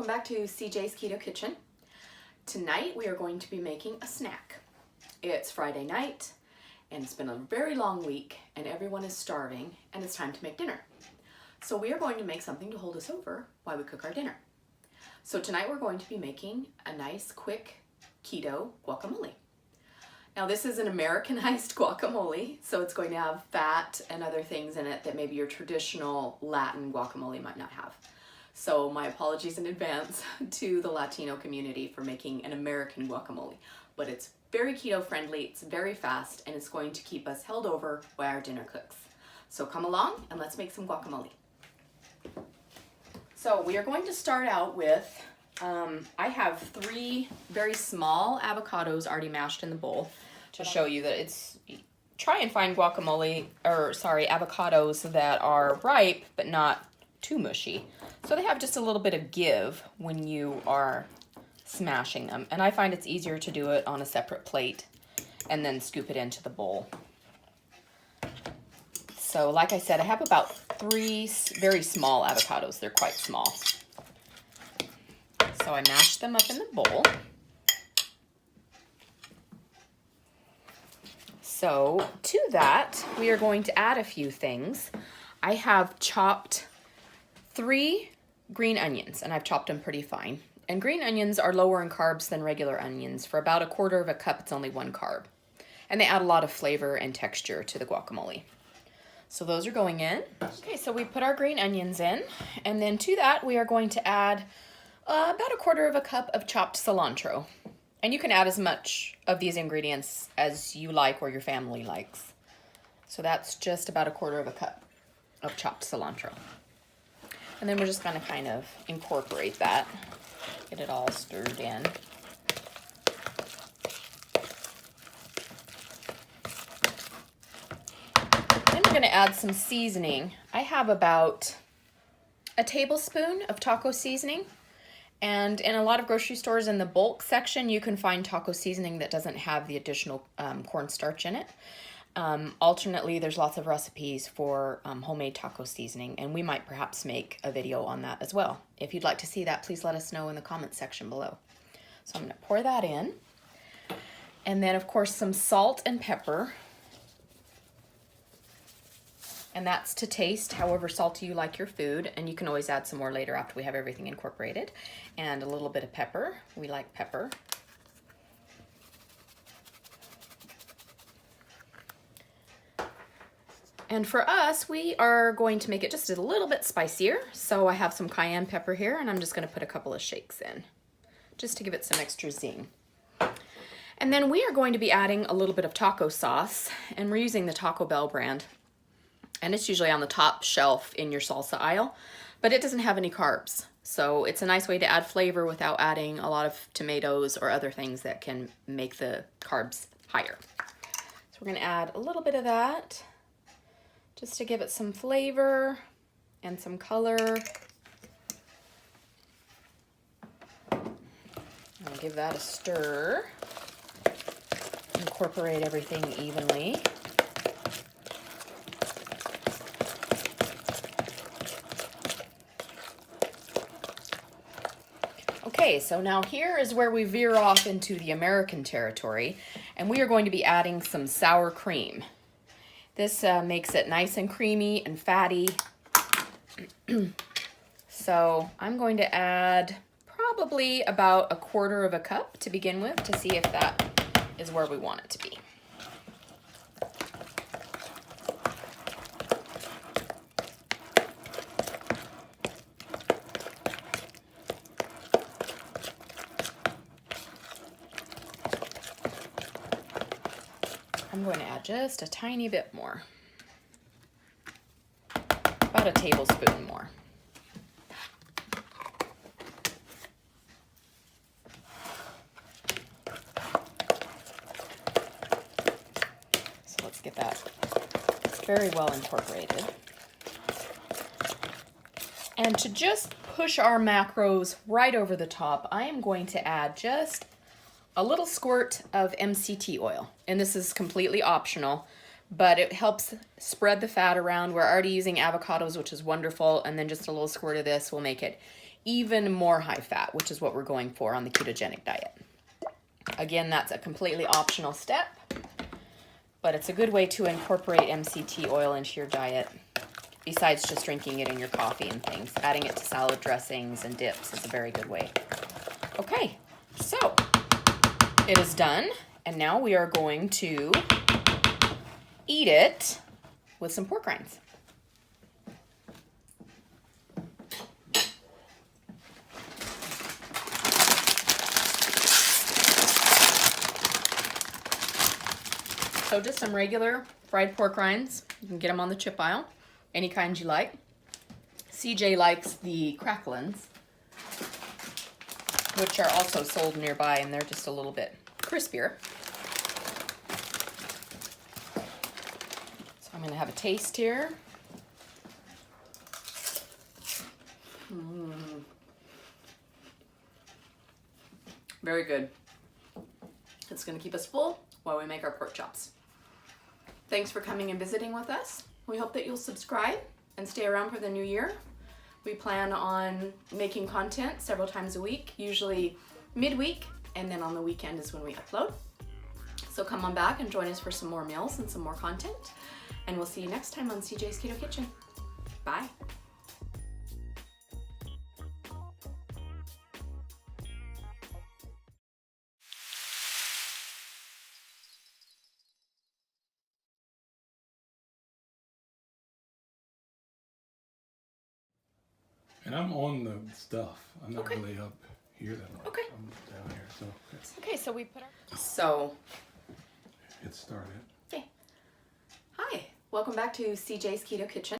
welcome back to CJ's Keto Kitchen. Tonight we are going to be making a snack. It's Friday night and it's been a very long week and everyone is starving and it's time to make dinner. So we are going to make something to hold us over while we cook our dinner. So tonight we're going to be making a nice quick keto guacamole. Now this is an Americanized guacamole, so it's going to have fat and other things in it that maybe your traditional Latin guacamole might not have. So my apologies in advance to the Latino community for making an American guacamole. But it's very keto friendly, it's very fast, and it's going to keep us held over while our dinner cooks. So come along and let's make some guacamole. So we are going to start out with, I have 3 very small avocados already mashed in the bowl to show you that it's, try and find avocados that are ripe but not too mushy. So they have just a little bit of give when you are smashing them. And I find it's easier to do it on a separate plate and then scoop it into the bowl. So like I said, I have about 3 very small avocados. They're quite small. So I mashed them up in the bowl. So to that, we are going to add a few things. I have chopped 3 green onions, and I've chopped them pretty fine. And green onions are lower in carbs than regular onions. For about 1/4 cup, it's only 1 carb. And they add a lot of flavor and texture to the guacamole. So those are going in. Okay, so we put our green onions in, and then to that, we are going to add about 1/4 cup of chopped cilantro. And you can add as much of these ingredients as you like or your family likes. So that's just about 1/4 cup of chopped cilantro. And then we're just going to kind of incorporate that, get it all stirred in. Then we're going to add some seasoning. I have about a tablespoon of taco seasoning. And in a lot of grocery stores in the bulk section, you can find taco seasoning that doesn't have the additional cornstarch in it. Alternately, there's lots of recipes for homemade taco seasoning, and we might perhaps make a video on that as well. If you'd like to see that, please let us know in the comments section below. So I'm going to pour that in. And then, of course, some salt and pepper. And that's to taste, however salty you like your food. And you can always add some more later after we have everything incorporated. And a little bit of pepper. We like pepper. And for us, we are going to make it just a little bit spicier. So I have some cayenne pepper here, and I'm just going to put a couple of shakes in, just to give it some extra zing. And then we are going to be adding a little bit of taco sauce, and we're using the Taco Bell brand. And it's usually on the top shelf in your salsa aisle, but it doesn't have any carbs. So it's a nice way to add flavor without adding a lot of tomatoes or other things that can make the carbs higher. So we're going to add a little bit of that, just to give it some flavor and some color. I'll give that a stir. Incorporate everything evenly. Okay, so now here is where we veer off into the American territory, and we are going to be adding some sour cream. This makes it nice and creamy and fatty. So I'm going to add probably about 1/4 cup to begin with to see if that is where we want it to be. I'm going to add just a tiny bit more, about a tablespoon more. So let's get that very well incorporated. And to just push our macros right over the top, I am going to add just a little squirt of MCT oil. And this is completely optional, but it helps spread the fat around. We're already using avocados, which is wonderful, and then just a little squirt of this will make it even more high fat, which is what we're going for on the ketogenic diet. Again, that's a completely optional step, but it's a good way to incorporate MCT oil into your diet, besides just drinking it in your coffee and things. Adding it to salad dressings and dips is a very good way. Okay, so it is done, and now we are going to eat it with some pork rinds. So just some regular fried pork rinds. You can get them on the chip aisle, any kind you like. CJ likes the cracklins, which are also sold nearby, and they're just a little bit crispier. So I'm gonna have a taste here. Very good. It's gonna keep us full while we make our pork chops. Thanks for coming and visiting with us. We hope that you'll subscribe and stay around for the new year. We plan on making content several times a week, usually midweek, and then on the weekend is when we upload. So come on back and join us for some more meals and some more content. And we'll see you next time on CJ's Keto Kitchen. Bye. And I'm on the stuff. I'm not Okay. really up here that much. Okay. I'm down here, so Okay, so we put our... So, it started. okay. Hi, welcome back to CJ's Keto Kitchen.